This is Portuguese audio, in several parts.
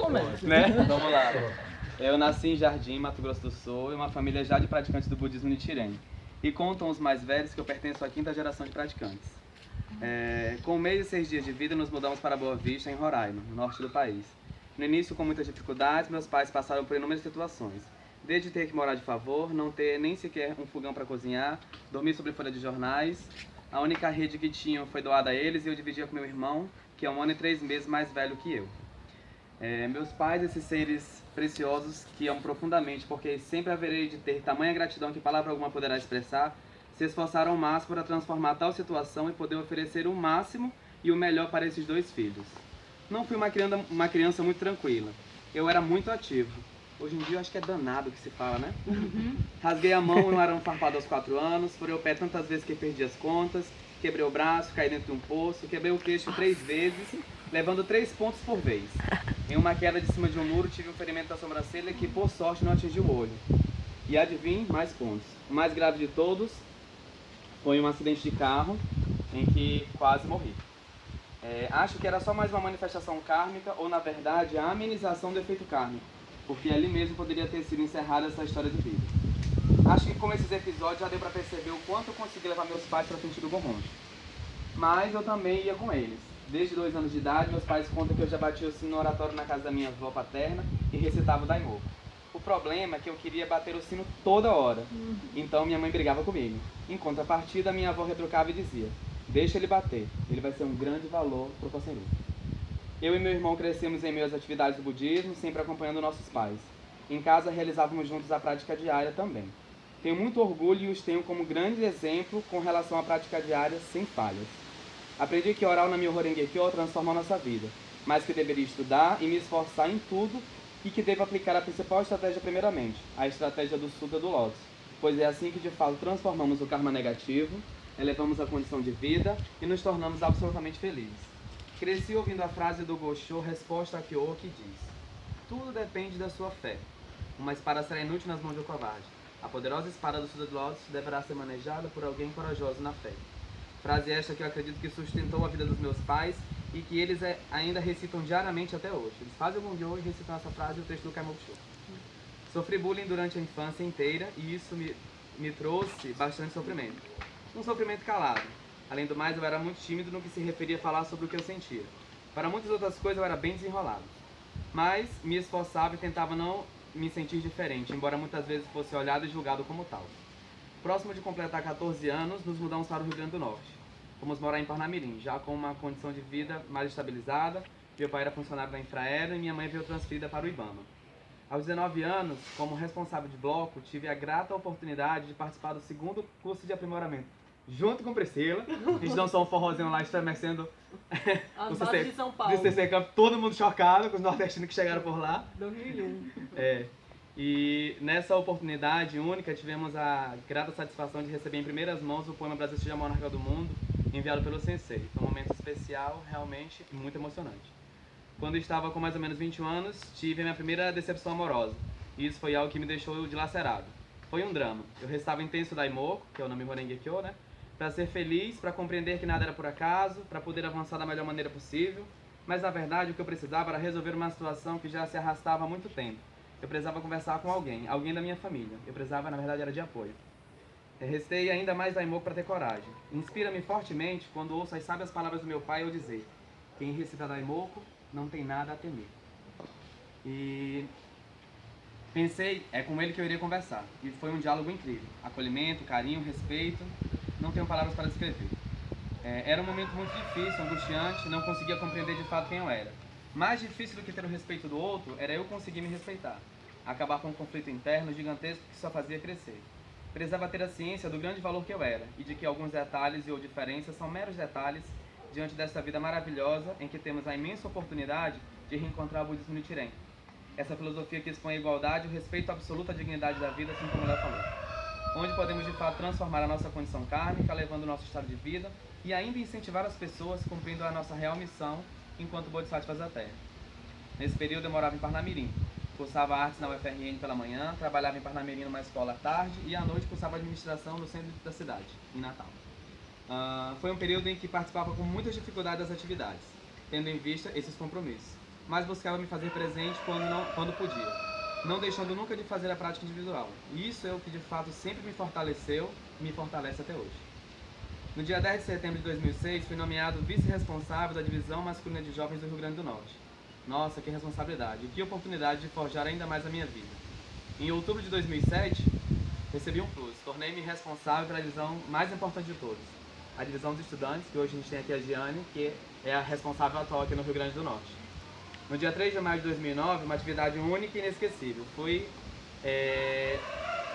começa. Né? Vamos lá. Eu nasci em Jardim, Mato Grosso do Sul, e uma família já de praticantes do budismo Nichiren. E contam os mais velhos que eu pertenço à quinta geração de praticantes. Com 1 mês e 6 dias de vida, nos mudamos para Boa Vista, em Roraima, no norte do país. No início, com muitas dificuldades, meus pais passaram por inúmeras situações. Desde ter que morar de favor, não ter nem sequer um fogão para cozinhar, dormir sobre folha de jornais. A única rede que tinham foi doada a eles e eu dividia com meu irmão, que é 1 ano e 3 meses mais velho que eu. Meus pais, esses seres preciosos que amo profundamente, porque sempre haverei de ter tamanha gratidão que palavra alguma poderá expressar, se esforçaram ao máximo para transformar tal situação e poder oferecer o máximo e o melhor para esses 2 filhos. Não fui uma criança muito tranquila. Eu era muito ativo. Hoje em dia eu acho que é danado que se fala, né? Rasguei a mão em um arame farpado aos 4 anos, furei o pé tantas vezes que perdi as contas, quebrei o braço, caí dentro de um poço, quebrei o queixo 3 vezes, levando 3 pontos por vez. Em uma queda de cima de um muro, tive um ferimento da sobrancelha que, por sorte, não atingiu o olho. E adivinhe, mais pontos. O mais grave de todos foi um acidente de carro em que quase morri. Acho que era só mais uma manifestação kármica ou, na verdade, a amenização do efeito kármico, porque ali mesmo poderia ter sido encerrada essa história de vida. Acho que com esses episódios já deu para perceber o quanto eu consegui levar meus pais para frente do Gomonde. Mas eu também ia com eles. Desde 2 anos de idade, meus pais contam que eu já batia o sino no oratório na casa da minha avó paterna e recitava o Daimoku. O problema é que eu queria bater o sino toda hora, então minha mãe brigava comigo. Em contrapartida, minha avó retrucava e dizia: deixa ele bater, ele vai ser um grande valor para o conselheiro. Eu e meu irmão crescemos em meio às atividades do budismo, sempre acompanhando nossos pais. Em casa realizávamos juntos a prática diária também. Tenho muito orgulho e os tenho como grande exemplo com relação à prática diária sem falhas. Aprendi que orar na Myoho Renge Kyo transforma a nossa vida, mas que deveria estudar e me esforçar em tudo e que devo aplicar a principal estratégia primeiramente, a estratégia do Sutra do Lótus, pois é assim que de fato transformamos o karma negativo, elevamos a condição de vida e nos tornamos absolutamente felizes. Cresci ouvindo a frase do Gosho, resposta a Kyo, que diz: tudo depende da sua fé. Uma espada será inútil nas mãos de um covarde. A poderosa espada do Sutra do Lótus deverá ser manejada por alguém corajoso na fé. Frase esta que eu acredito que sustentou a vida dos meus pais e que eles ainda recitam diariamente até hoje. Eles fazem o Gongyo e recitam essa frase e o texto do Kaimoku Sho. Sofri bullying durante a infância inteira e isso me trouxe bastante sofrimento. Um sofrimento calado. Além do mais, eu era muito tímido no que se referia a falar sobre o que eu sentia. Para muitas outras coisas eu era bem desenrolado. Mas me esforçava e tentava não me sentir diferente, embora muitas vezes fosse olhado e julgado como tal. Próximo de completar 14 anos, nos mudamos para o Rio Grande do Norte. Fomos morar em Parnamirim, já com uma condição de vida mais estabilizada. Meu pai era funcionário da Infraero e minha mãe veio transferida para o Ibama. Aos 19 anos, como responsável de bloco, tive a grata oportunidade de participar do 2º curso de aprimoramento, junto com Priscila. A gente dançou um forrozinho lá, estremecendo As bases de São Paulo. do CC Camp, todo mundo chocado com os nordestinos que chegaram por lá. 2001. E nessa oportunidade única tivemos a grata satisfação de receber em primeiras mãos o poema Brasil seja a monarca do mundo, enviado pelo Sensei. Foi um momento especial, realmente, e muito emocionante. Quando eu estava com mais ou menos 21 anos, tive a minha primeira decepção amorosa. E isso foi algo que me deixou dilacerado. Foi um drama. Eu recitava intenso Daimoku, que é o Namyoho Renge Kyo, né? Para ser feliz, para compreender que nada era por acaso, para poder avançar da melhor maneira possível. Mas na verdade o que eu precisava era resolver uma situação que já se arrastava há muito tempo. Eu precisava conversar com alguém da minha família. Eu precisava, na verdade, era de apoio. Eu recitei ainda mais Daimoku para ter coragem. Inspira-me fortemente quando ouço as sábias palavras do meu pai eu dizer: quem recita Daimoku não tem nada a temer. E pensei, é com ele que eu iria conversar. E foi um diálogo incrível. Acolhimento, carinho, respeito. Não tenho palavras para descrever. Era um momento muito difícil, angustiante, não conseguia compreender de fato quem eu era. Mais difícil do que ter o respeito do outro era eu conseguir me respeitar. Acabar com um conflito interno gigantesco que só fazia crescer. Precisava ter a ciência do grande valor que eu era e de que alguns detalhes ou diferenças são meros detalhes diante dessa vida maravilhosa em que temos a imensa oportunidade de reencontrar o budismo Nichiren. Essa filosofia que expõe a igualdade, o respeito absoluto à dignidade da vida, assim como ela falou. Onde podemos de fato transformar a nossa condição kármica, levando o nosso estado de vida e ainda incentivar as pessoas cumprindo a nossa real missão enquanto bodhisattvas da Terra. Nesse período eu morava em Parnamirim. Cursava artes na UFRN pela manhã, trabalhava em Parnamirim numa escola à tarde e à noite cursava administração no centro da cidade, em Natal. Foi um período em que participava com muitas dificuldades das atividades, tendo em vista esses compromissos. mas buscava me fazer presente quando podia, não deixando nunca de fazer a prática individual. E isso é o que de fato sempre me fortaleceu e me fortalece até hoje. No dia 10 de setembro de 2006, fui nomeado vice-responsável da Divisão Masculina de Jovens do Rio Grande do Norte. Nossa, que responsabilidade e que oportunidade de forjar ainda mais a minha vida. Em outubro de 2007, recebi um plus, tornei-me responsável pela divisão mais importante de todas, a divisão dos estudantes, que hoje a gente tem aqui a Giane, que é a responsável atual aqui no Rio Grande do Norte. No dia 3 de maio de 2009, uma atividade única e inesquecível. Fui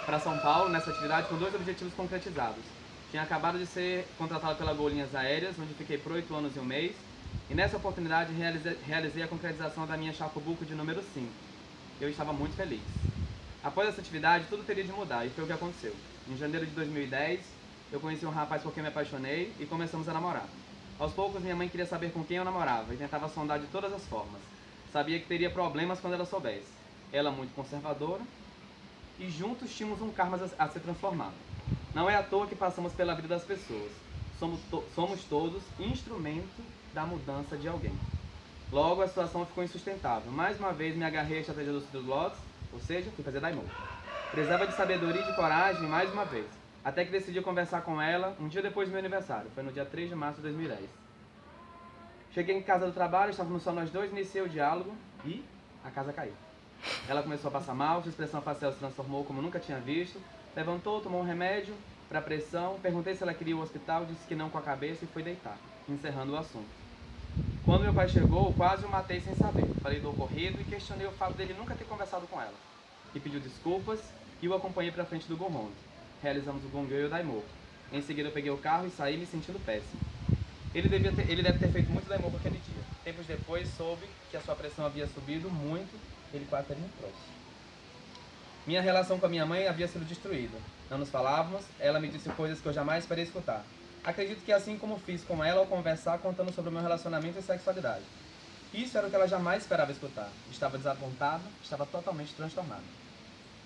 para São Paulo nessa atividade com 2 objetivos concretizados. Tinha acabado de ser contratado pela Gol Linhas Aéreas, onde fiquei por 8 anos e 1 mês, e nessa oportunidade realizei a concretização da minha chacobuco de número 5. Eu estava muito feliz. Após essa atividade, tudo teria de mudar, e foi o que aconteceu. Em janeiro de 2010, eu conheci um rapaz por quem me apaixonei e começamos a namorar. Aos poucos, minha mãe queria saber com quem eu namorava e tentava sondar de todas as formas. Sabia que teria problemas quando ela soubesse. Ela muito conservadora, e juntos tínhamos um karma a ser transformado. Não é à toa que passamos pela vida das pessoas. Somos todos instrumento da mudança de alguém. Logo, a situação ficou insustentável. Mais uma vez, me agarrei à estratégia dos lotes, ou seja, fui fazer daimon. Precisava de sabedoria e de coragem mais uma vez. Até que decidi conversar com ela um dia depois do meu aniversário. Foi no dia 3 de março de 2010. Cheguei em casa do trabalho, estávamos só nós dois, iniciei o diálogo e a casa caiu. Ela começou a passar mal, sua expressão facial se transformou como nunca tinha visto. Levantou, tomou um remédio para pressão, perguntei se ela queria ir ao hospital, disse que não com a cabeça e foi deitar, encerrando o assunto. Quando meu pai chegou, quase o matei sem saber. Falei do ocorrido e questionei o fato dele nunca ter conversado com ela. E pediu desculpas e o acompanhei para frente do Goronzo. Realizamos o Gongyo e o Daimon. Em seguida eu peguei o carro e saí me sentindo péssimo. Ele deve ter feito muito Daimon aquele dia. Tempos depois soube que a sua pressão havia subido muito, ele quase teria um troço. Minha relação com a minha mãe havia sido destruída. Não nos falávamos, ela me disse coisas que eu jamais esperei escutar. Acredito que assim como fiz com ela ao conversar contando sobre o meu relacionamento e sexualidade. Isso era o que ela jamais esperava escutar. Estava desapontada, estava totalmente transtornada.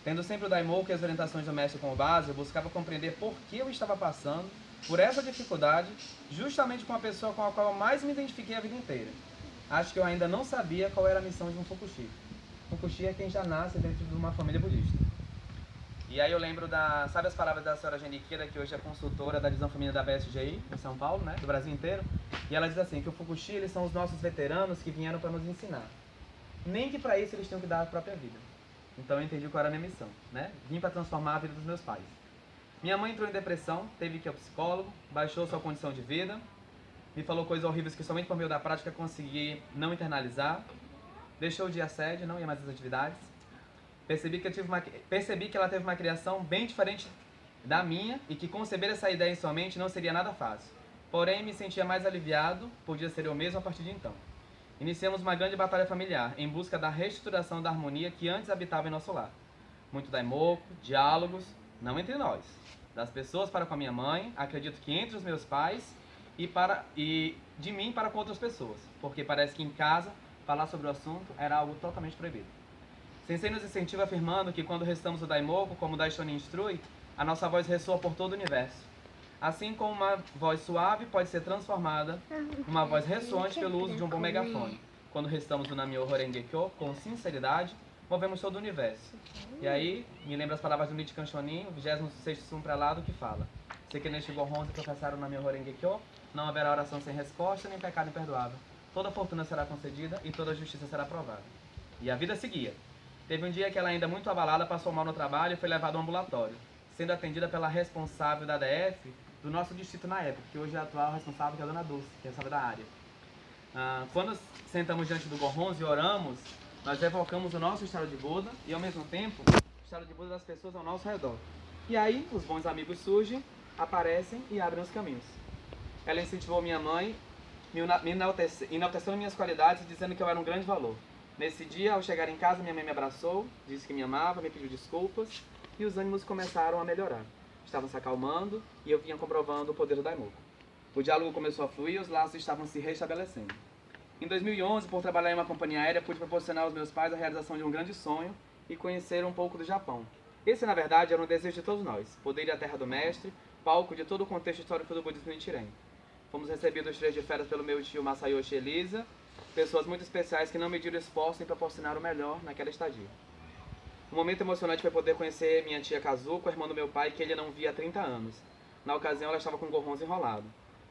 Tendo sempre o Daimoku e as orientações do mestre como base, eu buscava compreender por que eu estava passando por essa dificuldade, justamente com a pessoa com a qual eu mais me identifiquei a vida inteira. Acho que eu ainda não sabia qual era a missão de um Fukushi. Fukushi é quem já nasce dentro de uma família budista. E aí eu lembro sabe as palavras da senhora Geniqueira, que hoje é consultora da divisão feminina da BSGI, em São Paulo, né, do Brasil inteiro, e ela diz assim, que o Fukushi, eles são os nossos veteranos que vieram para nos ensinar. Nem que para isso eles tenham que dar a própria vida. Então eu entendi qual era a minha missão, né? Vim para transformar a vida dos meus pais. Minha mãe entrou em depressão, teve que ir ao psicólogo, baixou sua condição de vida, me falou coisas horríveis que somente por meio da prática consegui não internalizar, deixou de ir à sede, não ia mais às atividades. Percebi que ela teve uma criação bem diferente da minha e que conceber essa ideia em sua mente não seria nada fácil. Porém, me sentia mais aliviado, podia ser eu mesmo a partir de então. Iniciamos uma grande batalha familiar, em busca da reestruturação da harmonia que antes habitava em nosso lar. Muito daimoku, diálogos, não entre nós, das pessoas para com a minha mãe, acredito que entre os meus pais e de mim para com outras pessoas, porque parece que em casa falar sobre o assunto era algo totalmente proibido. Sensei nos incentiva afirmando que quando recitamos o Daimoku, como o Daishonin instrui, a nossa voz ressoa por todo o universo. Assim como uma voz suave pode ser transformada numa voz ressoante pelo uso de um bom megafone. Quando recitamos o Namyoho Renge Kyo com sinceridade, movemos todo o universo. E aí, me lembra as palavras do Nichikan Shonin, o 26º Sumprelado, que fala: se que neste Goronzo professar o Namyoho Renge Kyo, não haverá oração sem resposta, nem pecado imperdoável. Toda fortuna será concedida e toda justiça será provada. E a vida seguia. Teve um dia que ela, ainda muito abalada, passou mal no trabalho e foi levada ao ambulatório, sendo atendida pela responsável da DF do nosso distrito na época, que hoje é a atual responsável, que é a Dona Dulce, que é responsável da área. Quando sentamos diante do Goronzo e oramos, nós evocamos o nosso estado de Buda e, ao mesmo tempo, o estado de Buda das pessoas ao nosso redor. E aí, os bons amigos surgem, aparecem e abrem os caminhos. Ela incentivou minha mãe, me enaltecendo minhas qualidades, dizendo que eu era um grande valor. Nesse dia, ao chegar em casa, minha mãe me abraçou, disse que me amava, me pediu desculpas e os ânimos começaram a melhorar. Estavam se acalmando e eu vinha comprovando o poder do Daimoku. O diálogo começou a fluir e os laços estavam se restabelecendo. Em 2011, por trabalhar em uma companhia aérea, pude proporcionar aos meus pais a realização de um grande sonho e conhecer um pouco do Japão. Esse, na verdade, era um desejo de todos nós, poder ir à terra do mestre, palco de todo o contexto histórico do budismo Nichiren. Fomos recebidos 3 de férias pelo meu tio Masayoshi Elisa, pessoas muito especiais que não mediram esforço em proporcionar o melhor naquela estadia. Um momento emocionante foi poder conhecer minha tia Kazuko, irmã do meu pai, que ele não via há 30 anos. Na ocasião, ela estava com o gorronzo enrolado.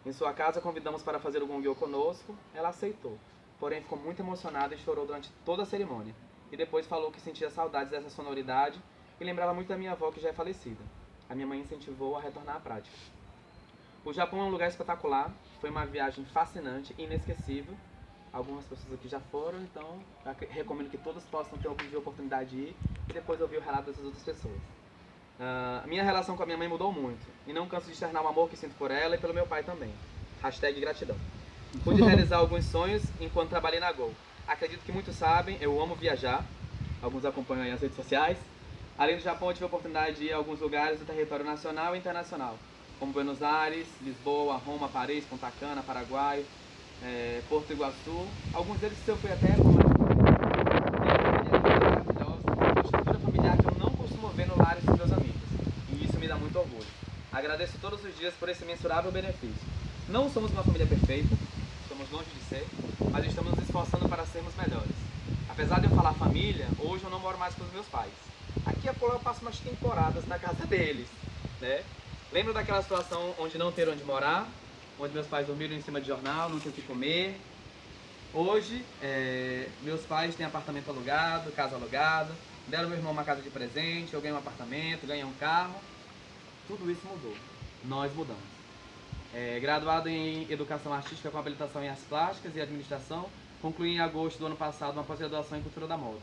Em sua casa, convidamos para fazer o gongyo conosco. Ela aceitou, porém ficou muito emocionada e chorou durante toda a cerimônia. E depois falou que sentia saudades dessa sonoridade e lembrava muito da minha avó, que já é falecida. A minha mãe incentivou a retornar à prática. O Japão é um lugar espetacular, foi uma viagem fascinante e inesquecível. Algumas pessoas aqui já foram, então recomendo que todos possam ter a oportunidade de ir e depois ouvir o relato dessas outras pessoas. Minha relação com a minha mãe mudou muito e não canso de externar o amor que sinto por ela e pelo meu pai também. #gratidão. Pude realizar alguns sonhos enquanto trabalhei na Gol. Acredito que muitos sabem, eu amo viajar. Alguns acompanham aí as redes sociais. Além do Japão, eu tive a oportunidade de ir a alguns lugares do território nacional e internacional, como Buenos Aires, Lisboa, Roma, Paris, Punta Cana, Paraguai, Porto Iguaçu. Alguns deles eu fui até com uma estrutura familiar que eu não costumo ver no lar dos meus amigos. E isso me dá muito orgulho. Agradeço todos os dias por esse mensurável benefício. Não somos uma família perfeita, estamos longe de ser, mas estamos nos esforçando para sermos melhores. Apesar de eu falar família, hoje eu não moro mais com os meus pais. Aqui a pouco eu passo umas temporadas na casa deles, né? Lembro daquela situação onde não ter onde morar, onde meus pais dormiram em cima de jornal, não tinham o que comer. Hoje, meus pais têm apartamento alugado, casa alugada, deram meu irmão uma casa de presente, eu ganhei um apartamento, ganhei um carro. Tudo isso mudou. Nós mudamos. Graduado em Educação Artística com habilitação em Artes Plásticas e Administração, concluí em agosto do ano passado uma pós-graduação em Cultura da Moda.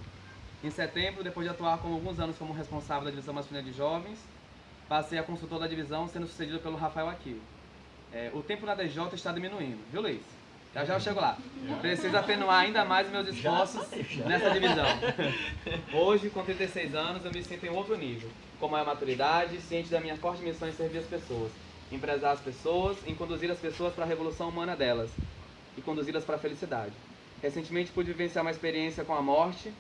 Em setembro, depois de atuar por alguns anos como responsável da divisão masculina de jovens, passei a consultor da divisão, sendo sucedido pelo Rafael Akio. O tempo na DJ está diminuindo, viu, Luiz? Já eu chego lá. Preciso atenuar ainda mais os meus esforços nessa divisão. Hoje, com 36 anos, eu me sinto em outro nível, com maior maturidade, ciente da minha forte missão em servir as pessoas, em prezar as pessoas, em conduzir as pessoas para a revolução humana delas e conduzi-las para a felicidade. Recentemente pude vivenciar uma experiência com a morte,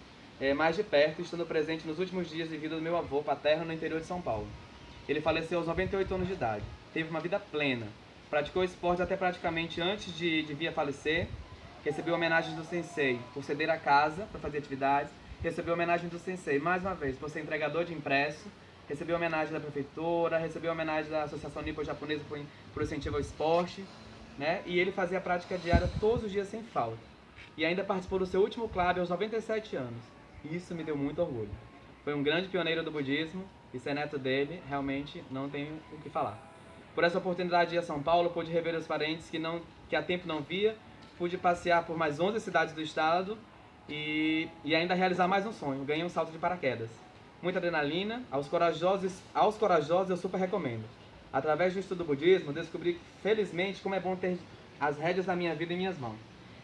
mais de perto, estando presente nos últimos dias de vida do meu avô paterno no interior de São Paulo. Ele faleceu aos 98 anos de idade, teve uma vida plena, praticou esporte até praticamente antes de vir a falecer, recebeu homenagens do sensei por ceder a casa para fazer atividades, recebeu homenagem do sensei mais uma vez por ser entregador de impresso, recebeu homenagem da prefeitura, recebeu homenagem da Associação Nipo-Japonesa por incentivo ao esporte, né? E ele fazia a prática diária todos os dias sem falta. E ainda participou do seu último clube aos 97 anos. E isso me deu muito orgulho. Foi um grande pioneiro do budismo e ser neto dele, realmente não tenho o que falar. Por essa oportunidade de ir a São Paulo, pude rever os parentes que há tempo não via, pude passear por mais 11 cidades do estado e ainda realizar mais um sonho, ganhei um salto de paraquedas. Muita adrenalina, aos corajosos eu super recomendo. Através do estudo do budismo, descobri felizmente como é bom ter as rédeas da minha vida em minhas mãos,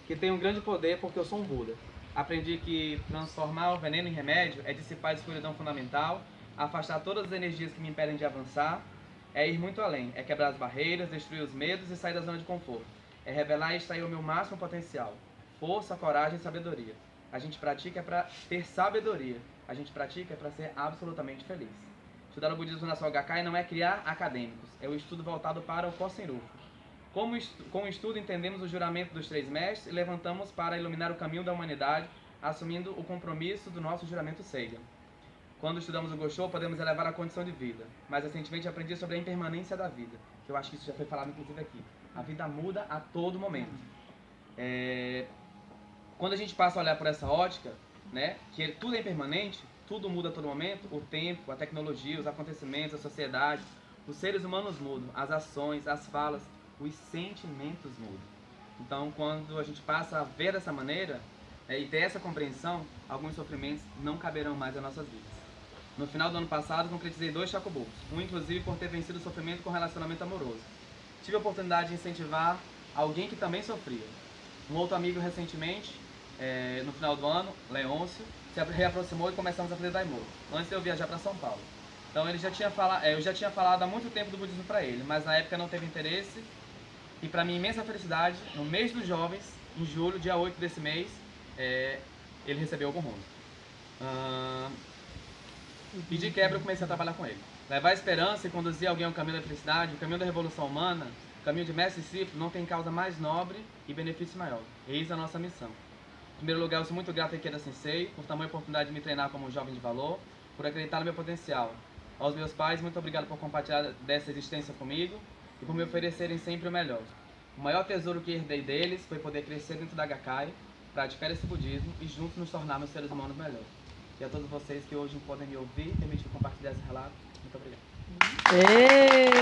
que tem um grande poder porque eu sou um Buda. Aprendi que transformar o veneno em remédio é dissipar a escuridão fundamental, afastar todas as energias que me impedem de avançar, é ir muito além, é quebrar as barreiras, destruir os medos e sair da zona de conforto. É revelar e extrair o meu máximo potencial. Força, coragem e sabedoria. A gente pratica é para ter sabedoria. A gente pratica é para ser absolutamente feliz. Estudar o budismo na Soka Gakkai não é criar acadêmicos, é o estudo voltado para o Kosen Rufu. Com o estudo entendemos o juramento dos 3 mestres e levantamos para iluminar o caminho da humanidade, assumindo o compromisso do nosso juramento Seiga. Quando estudamos o Gosho, podemos elevar a condição de vida. Mais recentemente aprendi sobre a impermanência da vida, que eu acho que isso já foi falado inclusive aqui. A vida muda a todo momento. Quando a gente passa a olhar por essa ótica, né, que tudo é impermanente, tudo muda a todo momento, o tempo, a tecnologia, os acontecimentos, a sociedade, os seres humanos mudam, as ações, as falas, os sentimentos mudam. Então, quando a gente passa a ver dessa maneira e ter essa compreensão, alguns sofrimentos não caberão mais às nossas vidas. No final do ano passado, concretizei 2 chacobos, um inclusive por ter vencido o sofrimento com relacionamento amoroso. Tive a oportunidade de incentivar alguém que também sofria. Um outro amigo recentemente, no final do ano, Leôncio, se reaproximou e começamos a fazer Daimoku, antes de eu viajar para São Paulo. Então eu já tinha falado há muito tempo do budismo para ele, mas na época não teve interesse. E para minha imensa felicidade, no mês dos jovens, em julho, dia 8 desse mês, ele recebeu o Gohonzo. E de quebra eu comecei a trabalhar com ele. Levar a esperança e conduzir alguém ao caminho da felicidade, o caminho da revolução humana, caminho de mestre e discípulo não tem causa mais nobre e benefício maior. Eis a nossa missão. Em primeiro lugar, eu sou muito grato a Ikeda Sensei por tamanha oportunidade de me treinar como um jovem de valor, por acreditar no meu potencial. Aos meus pais, muito obrigado por compartilhar dessa existência comigo e por me oferecerem sempre o melhor. O maior tesouro que herdei deles foi poder crescer dentro da Gakkai, praticar esse budismo e juntos nos tornarmos seres humanos melhores. E a todos vocês que hoje podem me ouvir, permitir compartilhar esse relato, muito obrigado. Ei!